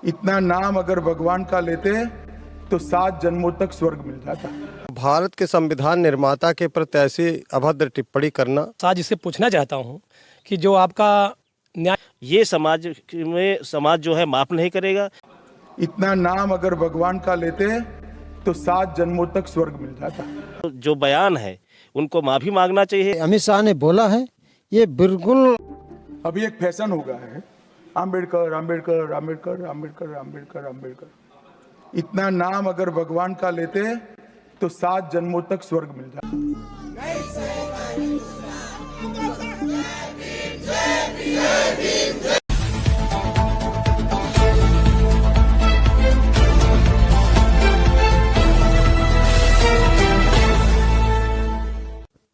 इतना नाम अगर भगवान का लेते तो 7 जन्मों तक स्वर्ग मिल जाता। भारत के संविधान निर्माता के प्रति ऐसी अभद्र टिप्पणी करना। आज इससे पूछना चाहता हूं कि जो आपका न्याय ये समाज जो है माफ नहीं करेगा। इतना नाम अगर भगवान का लेते तो 7 जन्मों तक स्वर्ग मिल जाता। जो बयान है उनको माफी मांगना चाहिए। अमित शाह ने बोला है, ये बिल्कुल अभी एक फैशन हो गया है, आम्बेडकर आम्बेडकर आम्बेडकर आम्बेडकर आम्बेडकर आम्बेडकर। इतना नाम अगर भगवान का लेते तो 7 जन्मों तक स्वर्ग मिल जाता।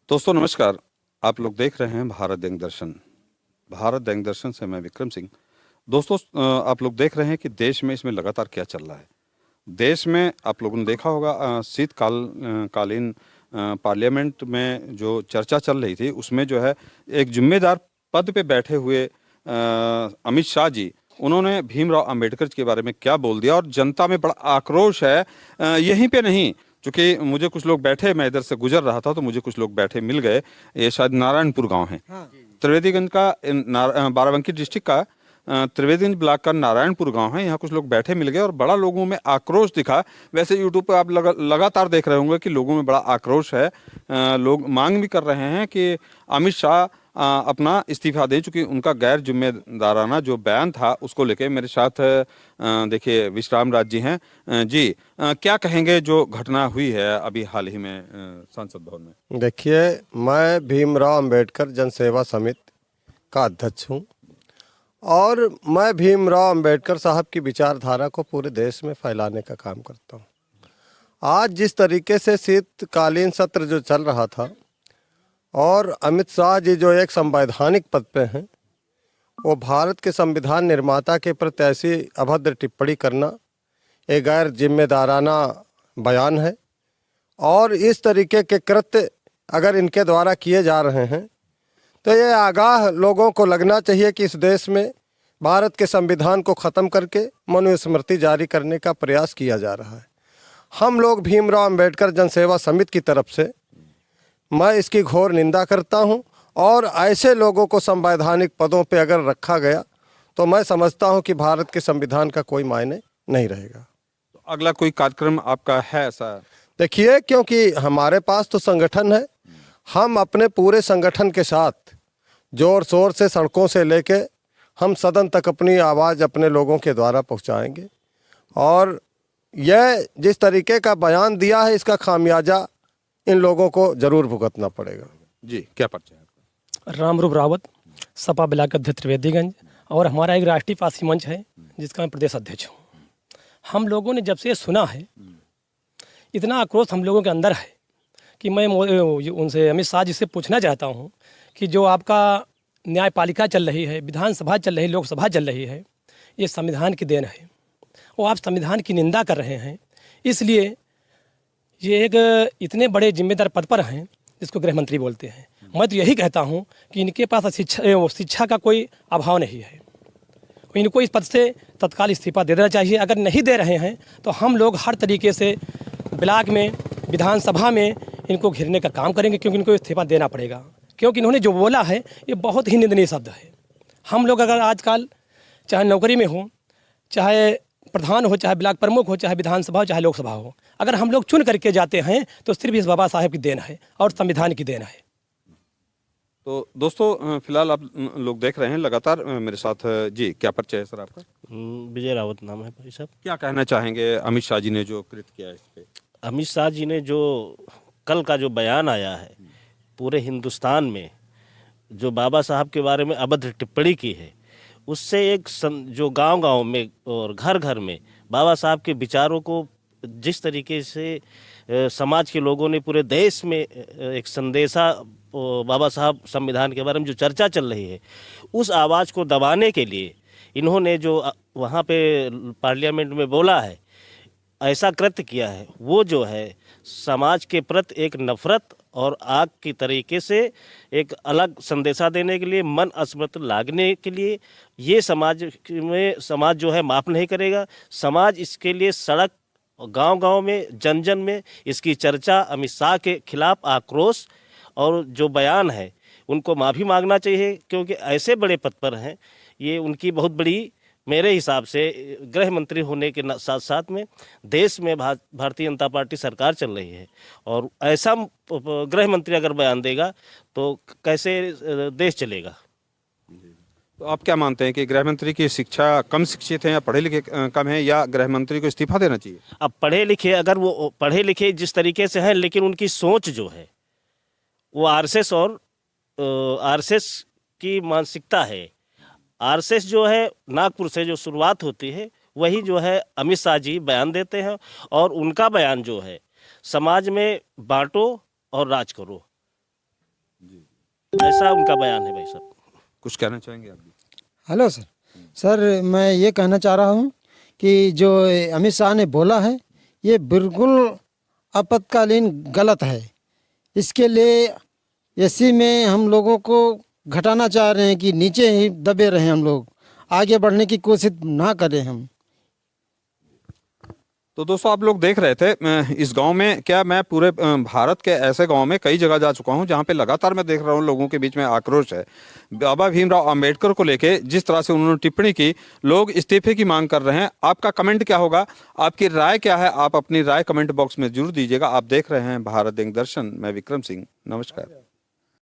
दोस्तों नमस्कार, आप लोग देख रहे हैं भारत दंग दर्शन। भारत दंग दर्शन से मैं विक्रम सिंह। दोस्तों आप लोग देख रहे हैं कि देश में इसमें लगातार क्या चल रहा है। देश में आप लोगों ने देखा होगा शीतकालीन पार्लियामेंट में जो चर्चा चल रही थी, उसमें जो है एक जिम्मेदार पद पे बैठे हुए अमित शाह जी, उन्होंने भीमराव अंबेडकर के बारे में क्या बोल दिया और जनता में बड़ा आक्रोश है। यहीं पे नहीं, क्योंकि मुझे कुछ लोग बैठे, मैं इधर से गुजर रहा था तो मुझे कुछ लोग बैठे मिल गए। ये शायद नारायणपुर गांव है, त्रिवेदीगंज का, बाराबंकी डिस्ट्रिक्ट का त्रिवेदीगंज ब्लॉक का नारायणपुर गांव है। यहाँ कुछ लोग बैठे मिल गए और बड़ा लोगों में आक्रोश दिखा। वैसे यूट्यूब पर आप लगातार देख रहे होंगे कि लोगों में बड़ा आक्रोश है। लोग मांग भी कर रहे हैं कि अमित शाह अपना इस्तीफा दे, चूंकि उनका गैर जिम्मेदाराना जो बयान था उसको लेके। मेरे साथ देखिए विश्राम राज जी हैं। जी क्या कहेंगे जो घटना हुई है अभी हाल ही में संसद भवन में? देखिए, मैं भीमराव अंबेडकर जन सेवा समिति का अध्यक्ष हूँ और मैं भीमराव अंबेडकर साहब की विचारधारा को पूरे देश में फैलाने का काम करता हूँ। आज जिस तरीके से शीतकालीन सत्र जो चल रहा था और अमित शाह जी जो एक संवैधानिक पद पे हैं, वो भारत के संविधान निर्माता के प्रति ऐसी अभद्र टिप्पणी करना एक गैर जिम्मेदाराना बयान है। और इस तरीके के कृत्य अगर इनके द्वारा किए जा रहे हैं तो ये आगाह लोगों को लगना चाहिए कि इस देश में भारत के संविधान को ख़त्म करके मनुस्मृति जारी करने का प्रयास किया जा रहा है। हम लोग भीमराव अंबेडकर जन सेवा समिति की तरफ से मैं इसकी घोर निंदा करता हूं और ऐसे लोगों को संवैधानिक पदों पे अगर रखा गया तो मैं समझता हूं कि भारत के संविधान का कोई मायने नहीं रहेगा। तो अगला कोई कार्यक्रम आपका है ऐसा? देखिए, क्योंकि हमारे पास तो संगठन है, हम अपने पूरे संगठन के साथ जोर शोर से सड़कों से लेके हम सदन तक अपनी आवाज़ अपने लोगों के द्वारा पहुंचाएंगे। और यह जिस तरीके का बयान दिया है, इसका खामियाजा इन लोगों को जरूर भुगतना पड़ेगा। जी क्या परिचय है आपका? रामरूप रावत, सपा ब्लॉक अध्यक्ष त्रिवेदीगंज, और हमारा एक राष्ट्रीय पार्टी मंच है जिसका मैं प्रदेश अध्यक्ष हूँ। हम लोगों ने जब से ये सुना है, इतना आक्रोश हम लोगों के अंदर है कि मैं उनसे अमित शाह जी से पूछना चाहता हूँ कि जो आपका न्यायपालिका चल रही है, विधानसभा चल रही है, लोकसभा चल रही है, ये संविधान की देन है। वो आप संविधान की निंदा कर रहे हैं। इसलिए ये एक इतने बड़े जिम्मेदार पद पर हैं जिसको गृह मंत्री बोलते हैं। मैं तो यही कहता हूँ कि इनके पास शिक्षा का कोई अभाव नहीं है। इनको इस पद से तत्काल इस्तीफा दे देना चाहिए। अगर नहीं दे रहे हैं तो हम लोग हर तरीके से ब्लॉक में, विधानसभा में इनको घेरने का काम करेंगे, क्योंकि इनको इस्तीफा देना पड़ेगा। क्योंकि इन्होंने जो बोला है ये बहुत ही निंदनीय शब्द है। हम लोग अगर आजकल चाहे नौकरी में हो, चाहे प्रधान हो, चाहे ब्लॉक प्रमुख हो, चाहे विधानसभा हो, चाहे लोकसभा हो, अगर हम लोग चुन करके जाते हैं तो सिर्फ इस बाबा साहेब की देन है और संविधान की देन है। तो दोस्तों फिलहाल आप लोग देख रहे हैं लगातार मेरे साथ। जी क्या परिचय है सर आपका? विजय रावत नाम है भाई साहब। क्या कहना चाहेंगे अमित शाह जी ने जो कृत्य किया है इस पे? अमित शाह जी ने जो कल का जो बयान आया है, पूरे हिंदुस्तान में जो बाबा साहब के बारे में अभद्र टिप्पणी की है, उससे एक जो गांव-गांव में और घर घर में बाबा साहब के विचारों को जिस तरीके से समाज के लोगों ने पूरे देश में एक संदेशा बाबा साहब संविधान के बारे में जो चर्चा चल रही है, उस आवाज़ को दबाने के लिए इन्होंने जो वहाँ पे पार्लियामेंट में बोला है, ऐसा कृत्य किया है, वो जो है समाज के प्रति एक नफरत और आग की तरीके से एक अलग संदेशा देने के लिए, मन अस्मृत लागने के लिए, ये समाज जो है माफ़ नहीं करेगा। समाज इसके लिए सड़क और गांव-गांव में, जन-जन में इसकी चर्चा, अमित शाह के खिलाफ आक्रोश और जो बयान है उनको माफ़ी मांगना चाहिए, क्योंकि ऐसे बड़े पद पर हैं, ये उनकी बहुत बड़ी, मेरे हिसाब से गृह मंत्री होने के साथ साथ में देश में भारतीय जनता पार्टी सरकार चल रही है, और ऐसा गृह मंत्री अगर बयान देगा तो कैसे देश चलेगा। तो आप क्या मानते हैं कि गृह मंत्री की शिक्षा कम शिक्षित हैं या पढ़े लिखे कम हैं, या गृह मंत्री को इस्तीफा देना चाहिए? अब पढ़े लिखे, अगर वो पढ़े लिखे जिस तरीके से हैं, लेकिन उनकी सोच जो है वो आरएसएस और आरएसएस की मानसिकता है। आरएसएस जो है नागपुर से जो शुरुआत होती है, वही जो है अमित शाह जी बयान देते हैं, और उनका बयान जो है समाज में बांटो और राज करो, ऐसा उनका बयान है। भाई साहब कुछ कहना चाहेंगे आप? Hello sir. सर मैं ये कहना चाह रहा हूँ कि जो अमित शाह ने बोला है ये बिल्कुल आपातकालीन गलत है। इसके लिए इसी में हम लोगों को घटाना चाह रहे हैं कि नीचे ही दबे रहें, हम लोग आगे बढ़ने की कोशिश ना करें हम। तो दोस्तों आप लोग देख रहे थे इस गांव में, क्या मैं पूरे भारत के ऐसे गांव में कई जगह जा चुका हूं जहां पे लगातार मैं देख रहा हूं लोगों के बीच में आक्रोश है। बाबा भीमराव अंबेडकर को लेके जिस तरह से उन्होंने टिप्पणी की, लोग इस्तीफे की मांग कर रहे हैं। आपका कमेंट क्या होगा, आपकी राय क्या है? आप अपनी राय कमेंट बॉक्स में जरूर दीजिएगा। आप देख रहे हैं भारत दिग्दर्शन, मैं विक्रम सिंह, नमस्कार।